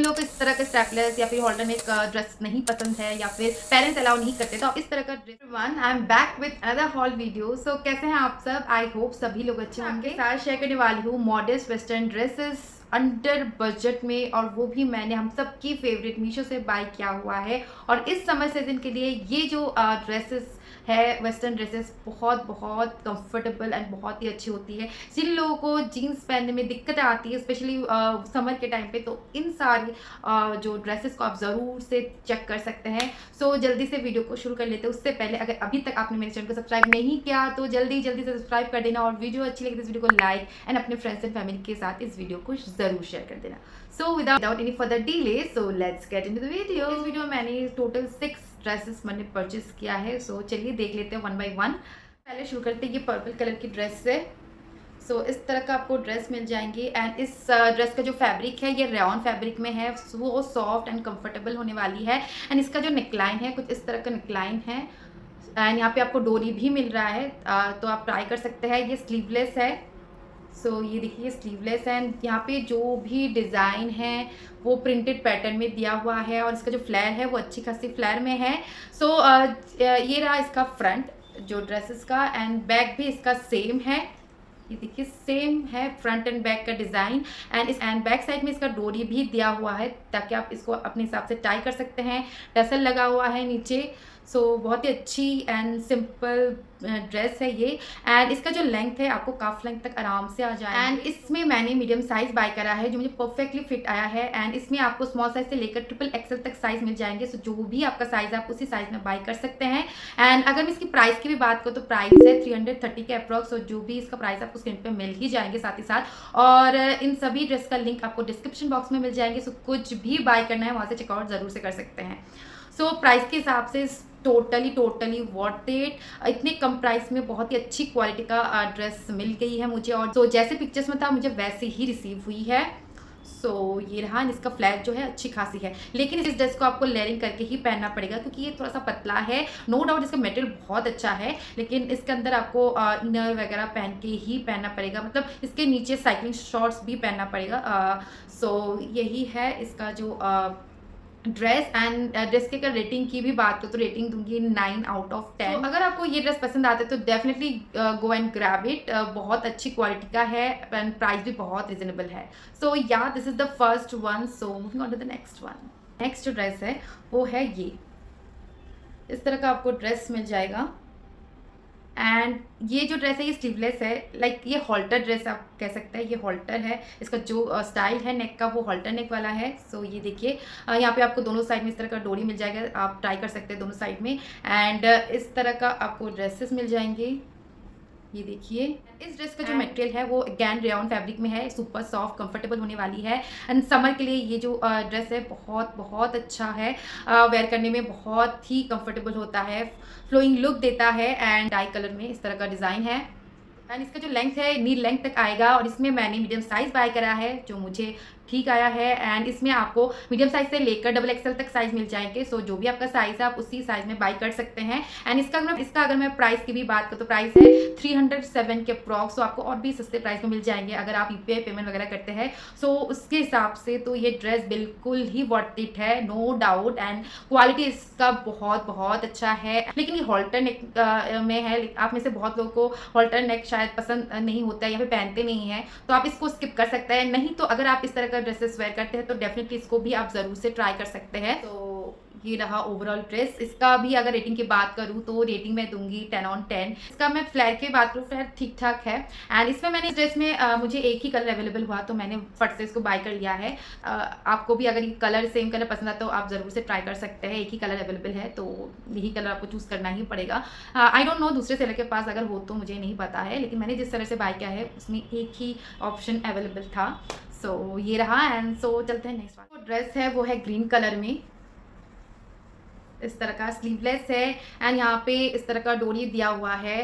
लोगों को इस तरह के स्ट्रैपलेस या फिर हॉल्टर नेक ड्रेस नहीं पसंद है या फिर पेरेंट्स अलाउ नहीं करते, तो आप इस तरह का dress one I am back with another haul video. So कैसे हैं आप सब? आई होप सभी लोग अच्छे होंगे। आपके साथ शेयर करने वाली हूँ modern western dresses under budget में, और वो भी मैंने हम सब की फेवरेट मीशो से बाय किया हुआ है। और इस समर सीजन के लिए ये जो ड्रेसेस है, वेस्टर्न ड्रेसेस बहुत बहुत कंफर्टेबल एंड बहुत ही अच्छी होती है। जिन लोगों को जीन्स पहनने में दिक्कत आती है स्पेशली समर के टाइम पे, तो इन सारी जो ड्रेसेस को आप ज़रूर से चेक कर सकते हैं। सो जल्दी से वीडियो को शुरू कर लेते हैं। उससे पहले अगर अभी तक आपने मेरे चैनल को सब्सक्राइब नहीं किया तो जल्दी जल्दी से सब्सक्राइब कर देना, और वीडियो अच्छी लगे तो इस वीडियो को लाइक एंड अपने फ्रेंड्स एंड फैमिली के साथ इस वीडियो को ज़रूर शेयर कर देना। So without any further delay, so let's get into the video. इस वीडियो में मैंने टोटल 6 ड्रेसेस मैंने परचेस किया है। सो चलिए देख लेते हैं वन बाय वन। पहले शुरू करते हैं। ये पर्पल कलर की ड्रेस है। सो इस तरह का आपको ड्रेस मिल जाएंगी, एंड इस ड्रेस का जो फैब्रिक है ये रेयॉन फैब्रिक में है। वो सॉफ्ट एंड कंफर्टेबल होने वाली है। एंड इसका जो नेकलाइन है कुछ इस तरह का नेकलाइन है, एंड यहाँ पे आपको डोरी भी मिल रहा है, तो आप ट्राई कर सकते हैं। ये स्लीवलेस है। सो ये देखिए स्लीवलेस है, एंड यहाँ पे जो भी डिज़ाइन है वो प्रिंटेड पैटर्न में दिया हुआ है, और इसका जो फ्लेयर है वो अच्छी खासी फ्लेयर में है। सो ये रहा इसका फ्रंट जो ड्रेसेस का, एंड बैक भी इसका सेम है। ये देखिए सेम है फ्रंट एंड बैक का डिज़ाइन, एंड बैक साइड में इसका डोरी भी दिया हुआ है ताकि आप इसको अपने हिसाब से टाई कर सकते हैं। टसल लगा हुआ है नीचे। सो बहुत ही अच्छी एंड सिंपल ड्रेस है ये। एंड इसका जो लेंथ है आपको काफ लेंथ तक आराम से आ जाए। एंड इसमें मैंने मीडियम साइज बाय करा है जो मुझे परफेक्टली फिट आया है। एंड इसमें आपको स्मॉल साइज से लेकर ट्रिपल एक्सल तक साइज मिल जाएंगे। सो जो भी आपका साइज है आप उसी साइज में बाय कर सकते हैं। एंड अगर मैं इसकी प्राइस की भी बात करूँ तो प्राइस है 330 के अप्रॉक्स। और जो भी इसका प्राइस आपको स्क्रीन पर मिल ही जाएंगे साथ ही साथ। और इन सभी ड्रेस का लिंक आपको डिस्क्रिप्शन बॉक्स में मिल जाएंगे। सो कुछ भी बाय करना है वहाँ से चेकआउट जरूर से कर सकते हैं। सो प्राइस के हिसाब से टोटली वर्थ इट। इतने कम प्राइस में बहुत ही अच्छी क्वालिटी का ड्रेस मिल गई है मुझे, और तो जैसे पिक्चर्स में था मुझे वैसे ही रिसीव हुई है। सो ये रहा। इसका फ्लैट जो है अच्छी खासी है, लेकिन इस ड्रेस को आपको लेयरिंग करके ही पहनना पड़ेगा क्योंकि ये थोड़ा सा पतला है। नो डाउट इसका मटेरियल बहुत अच्छा है, लेकिन इसके अंदर आपको इनर वगैरह पहन के ही पहनना पड़ेगा, मतलब इसके नीचे साइक्लिंग शॉर्ट्स भी पहनना पड़ेगा। सो यही है इसका जो ड्रेस। एंड ड्रेस के अगर रेटिंग की भी बात करो तो रेटिंग दूंगी 9 आउट ऑफ 10। अगर आपको ये ड्रेस पसंद आता है तो definitely go and grab it. बहुत अच्छी क्वालिटी का है एंड प्राइस भी बहुत रिजनेबल है। So yeah this is the first one. So moving on to the next one. Next जो ड्रेस है वो है ये। इस तरह का आपको ड्रेस मिल जाएगा, एंड ये जो ड्रेस है ये स्लीवलेस है। लाइक ये हॉल्टर ड्रेस आप कह सकते हैं, ये हॉल्टर है। इसका जो स्टाइल है नेक का वो हॉल्टर नेक वाला है। सो ये देखिए यहाँ पे आपको दोनों साइड में इस तरह का डोरी मिल जाएगा, आप ट्राई कर सकते हैं दोनों साइड में। एंड इस तरह का आपको ड्रेसेस मिल जाएंगे। ये देखिए इस ड्रेस का जो मटेरियल है वो अगेन रेयॉन फैब्रिक में है। सुपर सॉफ्ट कंफर्टेबल होने वाली है, एंड समर के लिए ये जो ड्रेस है बहुत बहुत अच्छा है। वेयर करने में बहुत ही कंफर्टेबल होता है, फ्लोइंग लुक देता है। एंड डाई कलर में इस तरह का डिज़ाइन है, एंड इसका जो लेंथ है नी लेंथ तक आएगा। और इसमें मैंने मीडियम साइज बाय करा है जो मुझे ठीक आया है। एंड इसमें आपको मीडियम साइज से लेकर डबल एक्सल तक साइज मिल जाएंगे। सो जो भी आपका साइज है आप उसी साइज में बाय कर सकते हैं। एंड इसका अगर मैं प्राइस की भी बात करूँ तो प्राइस है 307 के अप्रॉक्स। सो आपको और भी सस्ते प्राइस में मिल जाएंगे अगर आप यूपीआई पेमेंट वगैरह करते हैं। सो उसके हिसाब से तो ये ड्रेस बिल्कुल ही वर्थ इट है, नो डाउट। एंड क्वालिटी इसका बहुत बहुत अच्छा है, लेकिन ये हॉल्टर नेक में है। आप में से बहुत लोगों को हॉल्टर नेक शायद पसंद नहीं होता है या फिर पहनते नहीं है, तो आप इसको स्किप कर सकते हैं। नहीं तो अगर आप इस तरह ड्रेसेस वेयर करते हैं तो डेफिनेटली इसको भी आप जरूर से ट्राई कर सकते हैं। तो ये रहा ओवरऑल ड्रेस। इसका भी अगर रेटिंग की बात करूँ तो रेटिंग मैं दूंगी 10 on 10। इसका मैं फ्लेयर की बात करूँ फ्लेयर ठीक ठाक है। एंड इसमें मैंने इस ड्रेस में मुझे एक ही कलर अवेलेबल हुआ तो मैंने फट से इसको बाय कर लिया है। आपको भी अगर ये कलर सेम कलर पसंद आता तो आप ज़रूर से ट्राई कर सकते हैं। एक ही कलर अवेलेबल है तो यही कलर आपको चूज़ करना ही पड़ेगा। आई डोंट नो दूसरे सेलर के पास अगर हो तो मुझे नहीं पता है, लेकिन मैंने जिस तरह से बाय किया है उसमें एक ही ऑप्शन अवेलेबल था। सो ये रहा। एंड सो चलते हैं नेक्स्ट वन। ड्रेस है वो है ग्रीन कलर में। इस तरह का स्लीवलेस है, एंड यहाँ पे इस तरह का डोरी दिया हुआ है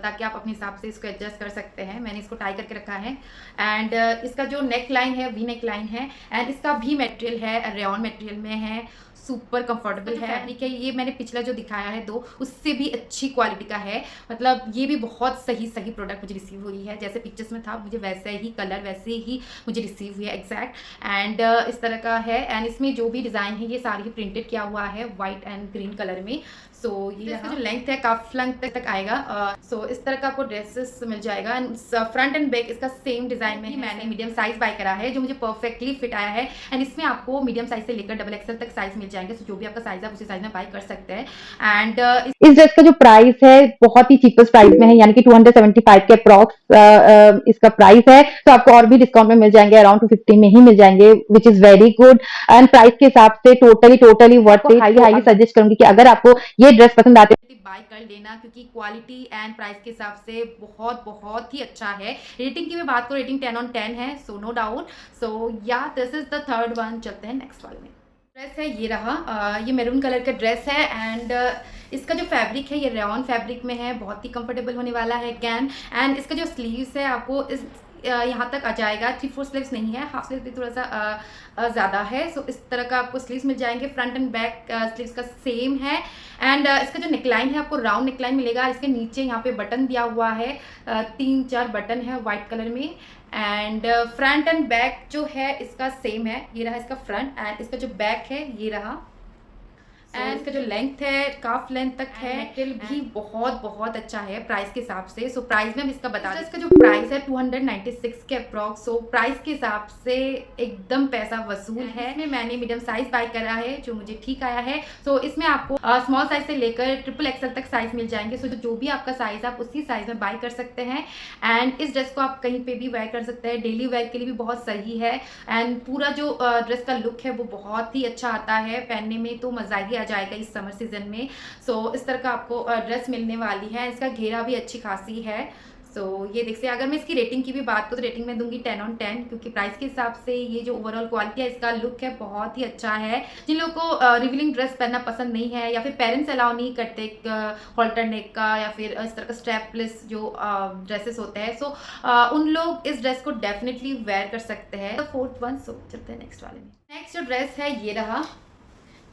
ताकि आप अपने हिसाब से इसको एडजस्ट कर सकते हैं। मैंने इसको टाई करके रखा है। एंड इसका जो नेक लाइन है वी नेक लाइन है, एंड इसका भी मटेरियल है रेयॉन मटेरियल में है। सुपर कंफर्टेबल है। फैब्रिक है ये मैंने पिछला जो दिखाया है दो, उससे भी अच्छी क्वालिटी का है। मतलब ये भी बहुत सही प्रोडक्ट मुझे रिसीव हुई है, जैसे पिक्चर्स में था मुझे वैसे ही कलर वैसे ही मुझे रिसीव हुई है एग्जैक्ट। एंड इस तरह का है। एंड इसमें जो भी डिज़ाइन है ये सारी प्रिंटेड किया हुआ है वाइट एंड ग्रीन कलर में। सो ये इसका जो लेंथ है काफ लेंथ तक आएगा। सो इस तरह का आपको ड्रेसेस मिल जाएगा। एंड फ्रंट एंड बैक इसका सेम डिजाइन में मैंने मीडियम साइज बाय करा है, जो मुझे परफेक्टली फिट आया है। एंड इसमें आपको मीडियम साइज से लेकर डबल एक्सएल तक साइज मिल जाएंगे। सो जो भी आपका साइज है उसी साइज में बाय कर सकते हैं। एंड इस ड्रेस का जो प्राइस है बहुत ही चीपेस्ट प्राइस में है, यानी कि 275 के अप्रॉक्स इसका प्राइस है। तो आपको और भी डिस्काउंट में मिल जाएंगे, अराउंड 250 में ही मिल जाएंगे, which is very good. And price के हिसाब से totally worth it. Highly suggest करूंगी कि अगर आपको ये ड्रेस पसंद आते बाय कर लेना, क्योंकि क्वालिटी एंड प्राइस के हिसाब से बहुत ही अच्छा है। रेटिंग की मैं बात करूँ, रेटिंग 10 on 10 है, so no doubt. So yeah this is the third one. चलते हैं नेक्स्ट वाले में। ड्रेस है ये रहा, ये मैरून कलर का ड्रेस है। एंड इसका जो फैब्रिक है ये रेयॉन फैब्रिक में है, बहुत ही कंफर्टेबल होने वाला है अगैन। एंड इसका जो स्लीव्स है आपको इस यहाँ तक आ जाएगा। 3/4 स्लीव्स नहीं है, हाफ स्लीव्स भी थोड़ा सा ज़्यादा है। सो इस तरह का आपको स्लीव्स मिल जाएंगे। फ्रंट एंड बैक स्लीव्स का सेम है। एंड इसका जो नेकलाइन है आपको राउंड नेकलाइन मिलेगा। इसके नीचे यहाँ पे बटन दिया हुआ है, 3-4 बटन है वाइट कलर में। एंड फ्रंट एंड बैक जो है इसका सेम है। ये रहा इसका फ्रंट, एंड इसका जो बैक है ये रहा। एंड इसका जो लेंथ है काफ लेंथ तक है। मटेरियल भी बहुत अच्छा है प्राइस के हिसाब से। सो प्राइस में हम इसका बता दें, इसका जो प्राइस है 296 के अप्रॉक्स। सो प्राइस के हिसाब से एकदम पैसा वसूल है। इसमें मैंने मीडियम साइज बाय करा है, जो मुझे ठीक आया है। सो इसमें आपको स्मॉल साइज से लेकर ट्रिपल एक्सएल तक साइज मिल जाएंगे। सो जो भी आपका साइज आप उसी साइज में बाय कर सकते हैं। एंड इस ड्रेस को आप कहीं पे भी वेयर कर सकते हैं, डेली वेयर के लिए भी बहुत सही है। एंड पूरा जो ड्रेस का लुक है वो बहुत ही अच्छा आता है, पहनने में तो मजा ही जाएगा इस समर सीजन में। सो इस तरह का आपको ड्रेस मिलने वाली है। इसका घेरा भी अच्छी खासी है। सो ये देखिए, अगर मैं इसकी रेटिंग की भी बात करूँ तो रेटिंग में दूंगी 10 on 10, क्योंकि प्राइस के हिसाब से ये जो ओवरऑल क्वालिटी है इसका लुक है बहुत ही अच्छा है। जिन लोगों को रिवीलिंग ड्रेस पहनना पसंद नहीं है, या फिर पेरेंट्स अलाउ नहीं करते हॉल्टर नेक का या फिर इस तरह का स्ट्रैपलेस जो ड्रेसेस होते हैं, सो उन लोग इस ड्रेस को डेफिनेटली वेयर कर सकते हैं। तो फोर्थ वन। सो चलते हैं नेक्स्ट वाले में। नेक्स्ट जो ड्रेस है ये रहा,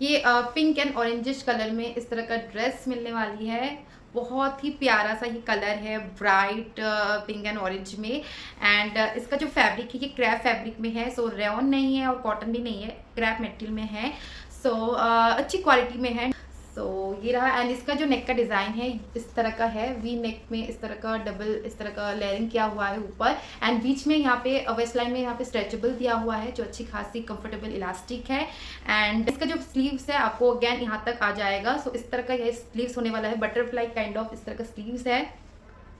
ये पिंक एंड ऑरेंजिश कलर में इस तरह का ड्रेस मिलने वाली है। बहुत ही प्यारा सा ये कलर है, ब्राइट पिंक एंड ऑरेंज में। एंड इसका जो फैब्रिक है ये क्रैप फैब्रिक में है। सो रेयॉन नहीं है और कॉटन भी नहीं है, क्रैप मटेरियल में है। सो अच्छी क्वालिटी में है। सो ये रहा। एंड इसका जो नेक का डिज़ाइन है इस तरह का है, वी नेक में इस तरह का डबल इस तरह का लेयरिंग किया हुआ है ऊपर। एंड बीच में यहाँ पे वेस्ट लाइन में यहाँ पे स्ट्रेचेबल दिया हुआ है, जो अच्छी खासी कंफर्टेबल इलास्टिक है। एंड इसका जो स्लीव्स है आपको अगेन यहाँ तक आ जाएगा। सो इस तरह का ये स्लीव्स होने वाला है, बटरफ्लाई काइंड ऑफ इस तरह का स्लीव्स है।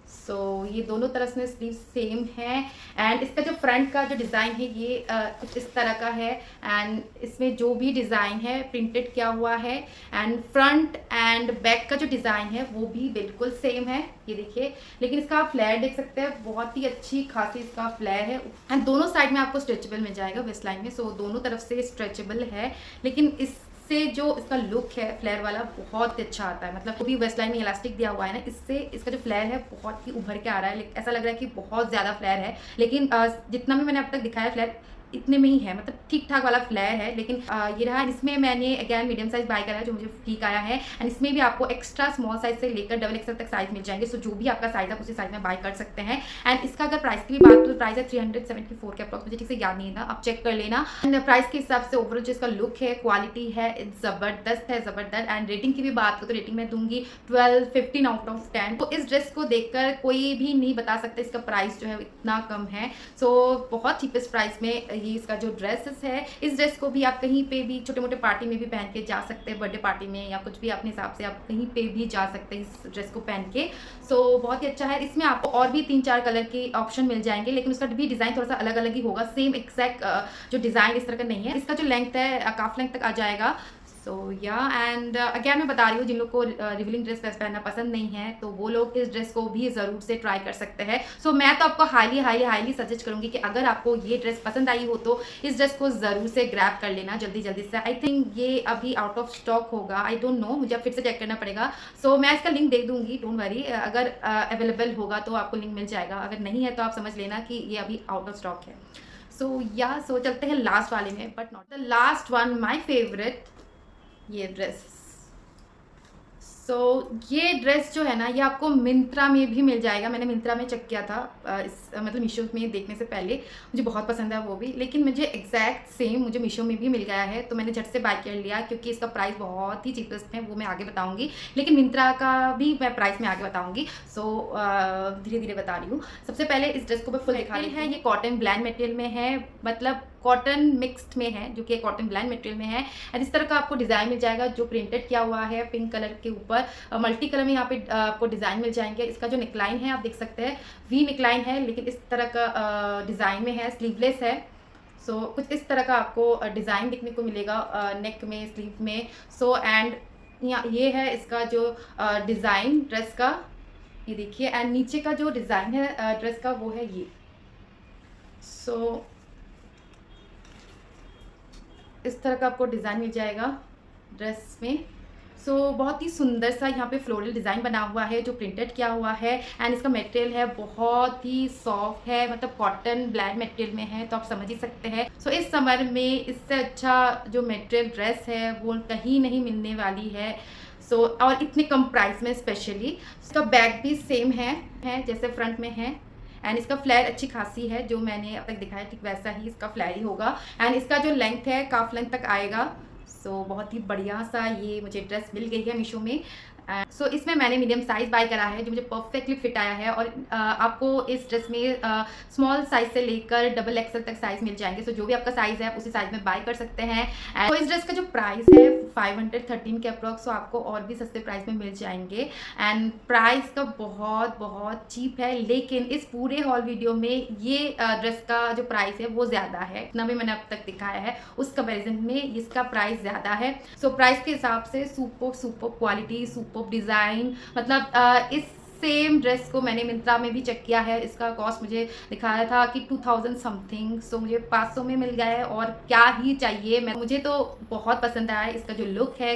सो ये दोनों तरफ में स्लीव सेम है। एंड इसका जो फ्रंट का जो डिज़ाइन है ये कुछ इस तरह का है। एंड इसमें जो भी डिज़ाइन है प्रिंटेड किया हुआ है। एंड फ्रंट एंड बैक का जो डिज़ाइन है वो भी बिल्कुल सेम है, ये देखिए। लेकिन इसका आप फ्लेयर देख सकते हैं, बहुत ही अच्छी खासी इसका फ्लेयर है। एंड दोनों साइड में आपको स्ट्रेचेबल मिल जाएगा वेस्ट लाइन में। सो दोनों तरफ से स्ट्रेचेबल है, लेकिन इस से जो इसका लुक है फ्लेयर वाला बहुत अच्छा आता है। मतलब भी वेस्ट लाइन में इलास्टिक दिया हुआ है ना, इससे इसका जो फ्लेयर है बहुत ही उभर के आ रहा है। ऐसा लग रहा है कि बहुत ज़्यादा फ्लेयर है, लेकिन जितना भी मैंने अब तक दिखाया फ्लेयर इतने में ही है, मतलब ठीक ठाक वाला फ्लेयर है। लेकिन ये रहा, इसमें मैंने अगैन मीडियम साइज बाय करा है, जो मुझे ठीक आया है। एंड इसमें भी आपको एक्स्ट्रा स्मॉल साइज से लेकर डबल एक्सएल तक साइज मिल जाएंगे। सो जो भी आपका साइज है उसी साइज में बाय कर सकते हैं। एंड इसका अगर प्राइस की भी बात करूँ, प्राइस है 374 के अप्रॉक्स, मुझे ठीक से याद नहीं था, आप चेक कर लेना। एंड प्राइस के हिसाब से ओवरऑल जो इसका लुक है, क्वालिटी है, ज़बरदस्त है, ज़बरदस्त। एंड रेटिंग की भी बात करूँ तो रेटिंग में दूंगी 12-15 आउट ऑफ 10। तो इस ड्रेस को देखकर कोई भी नहीं बता सकता इसका प्राइस जो है इतना कम है। सो बहुत चीपेस्ट प्राइस में ये इसका जो ड्रेस है, इस ड्रेस को भी आप कहीं पे भी छोटे मोटे पार्टी में भी पहन के जा सकते हैं, बर्थडे पार्टी में या कुछ भी अपने हिसाब से आप कहीं पे भी जा सकते हैं इस ड्रेस को पहन के। सो बहुत ही अच्छा है। इसमें आपको और भी 3-4 कलर के ऑप्शन मिल जाएंगे, लेकिन उसका भी डिज़ाइन थोड़ा सा अलग अलग ही होगा, सेम एक्जैक्ट जो डिज़ाइन इस तरह का नहीं है। इसका जो लेंथ है काफ लेंथ तक आ जाएगा। सो या एंड अगेन मैं बता रही हूँ, जिन लोग को रिवीलिंग ड्रेस पहनना पसंद नहीं है तो वो लोग इस ड्रेस को भी ज़रूर से ट्राई कर सकते हैं। सो मैं तो आपको हाईली सजेस्ट करूँगी कि अगर आपको ये ड्रेस पसंद आई हो तो इस ड्रेस को ज़रूर से ग्रैब कर लेना जल्दी से। आई थिंक ये अभी आउट ऑफ स्टॉक होगा, आई डोंट नो, मुझे अब फिर से चेक करना पड़ेगा। सो मैं इसका लिंक दे दूँगी, डोंट वरी। अगर अवेलेबल होगा तो आपको लिंक मिल जाएगा, अगर नहीं है तो आप समझ लेना कि ये अभी आउट ऑफ स्टॉक है। सो चलते हैं लास्ट वाले में, but not the last one, my favourite. ये ड्रेस। सो ये ड्रेस जो है ना, ये आपको मिंत्रा में भी मिल जाएगा। मैंने मिंत्रा में चेक किया था मतलब मीशो में देखने से पहले, मुझे बहुत पसंद है वो भी, लेकिन मुझे एग्जैक्ट सेम मुझे मीशो में भी मिल गया है, तो मैंने झट से बाय कर लिया क्योंकि इसका प्राइस बहुत ही चीपेस्ट है, वो मैं आगे बताऊंगी। लेकिन मिंत्रा का भी मैं प्राइस में आगे बताऊंगी। सो धीरे धीरे बता रही हूँ। सबसे पहले इस ड्रेस को मैं फुल दिखा रही है। ये कॉटन ब्लैंड मटेरियल में है, मतलब कॉटन मिक्स्ड में है, जो कि कॉटन ब्लैंड मटेरियल में है। एंड इस तरह का आपको डिज़ाइन मिल जाएगा जो प्रिंटेड किया हुआ है पिंक कलर के ऊपर। मल्टी कलर में यहाँ पे आपको डिज़ाइन मिल जाएंगे। इसका जो नेकलाइन है आप देख सकते हैं, वी नेकलाइन है, लेकिन इस तरह का डिज़ाइन में है, स्लीवलेस है। सो कुछ इस तरह का आपको डिज़ाइन देखने को मिलेगा नेक में, स्लीव में। सो एंड ये है इसका जो डिज़ाइन ड्रेस का, ये देखिए। एंड नीचे का जो डिज़ाइन है ड्रेस का वो है ये। सो इस तरह का आपको डिज़ाइन मिल जाएगा ड्रेस में। सो बहुत ही सुंदर सा यहाँ पे फ्लोरल डिज़ाइन बना हुआ है जो प्रिंटेड किया हुआ है। एंड इसका मटेरियल है बहुत ही सॉफ्ट है, मतलब कॉटन ब्लैंड मटेरियल में है, तो आप समझ ही सकते हैं। सो इस समर में इससे अच्छा जो मटेरियल ड्रेस है वो कहीं नहीं मिलने वाली है। सो और इतने कम प्राइस में स्पेशली। इसका बैग भी सेम है जैसे फ्रंट में है। एंड इसका फ्लेयर अच्छी खासी है, जो मैंने अब तक दिखाया ठीक वैसा ही इसका फ्लेयर ही होगा। एंड इसका जो लेंथ है काफ लेंथ तक आएगा। सो बहुत ही बढ़िया सा ये मुझे ड्रेस मिल गई है मीशो में। सो इसमें मैंने मीडियम साइज़ बाय करा है जो मुझे परफेक्टली फिट आया है। और आपको इस ड्रेस में स्मॉल साइज़ से लेकर डबल एक्सल तक साइज़ मिल जाएंगे। सो जो भी आपका साइज़ है उसी साइज़ में बाय कर सकते हैं। तो इस ड्रेस का जो प्राइस है 513 के अप्रॉक्स, सो आपको और भी सस्ते प्राइस में मिल जाएंगे। एंड प्राइस का बहुत बहुत चीप है, लेकिन इस पूरे हॉल वीडियो में ये ड्रेस का जो प्राइस है वो ज़्यादा है। इतना भी मैंने अब तक दिखाया है उस कंपेरिजन में इसका प्राइस ज़्यादा है। सो प्राइस के हिसाब से सुपर क्वालिटी, सुपर डिज़ाइन, मतलब इस सेम ड्रेस को मैंने मिंत्रा में भी चेक किया है। इसका कॉस्ट मुझे दिखाया था कि 2000 समथिंग। सो मुझे 500 में मिल गया है, और क्या ही चाहिए। मुझे तो बहुत पसंद आया है इसका जो लुक है,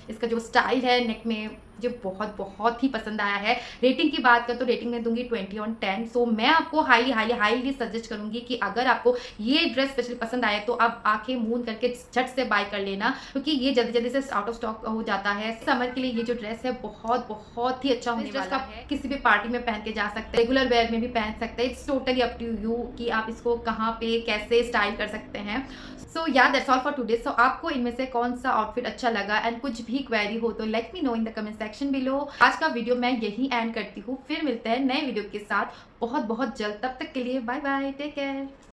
इसका जो स्टाइल है नेक में, मुझे बहुत बहुत ही पसंद आया है। रेटिंग की बात करें तो रेटिंग में दूंगी 20/10। सो मैं आपको हाईली सजेस्ट करूंगी कि अगर आपको ये ड्रेस स्पेशली पसंद आए तो आप आंखें मूंद करके झट से बाय कर लेना, क्योंकि ये जल्दी जल्दी से आउट ऑफ स्टॉक हो जाता है। समर के लिए ये जो ड्रेस है बहुत बहुत ही अच्छा होने वाला है। किसी भी पार्टी में पहन के जा सकते हैं, रेगुलर वेयर में भी पहन सकते हैं। It's totally up to you कि आप इसको कहाँ पे कैसे स्टाइल कर सकते हैं। सो या दैट्स ऑल फॉर टुडे। सो आपको इनमें से कौन सा आउटफिट अच्छा लगा, एंड कुछ भी क्वेरी हो तो let me know in the comment section below. आज का वीडियो मैं यही एंड करती हूँ, फिर मिलते हैं नए वीडियो के साथ बहुत बहुत जल्द। तब तक के लिए बाय बाय, टेक केयर।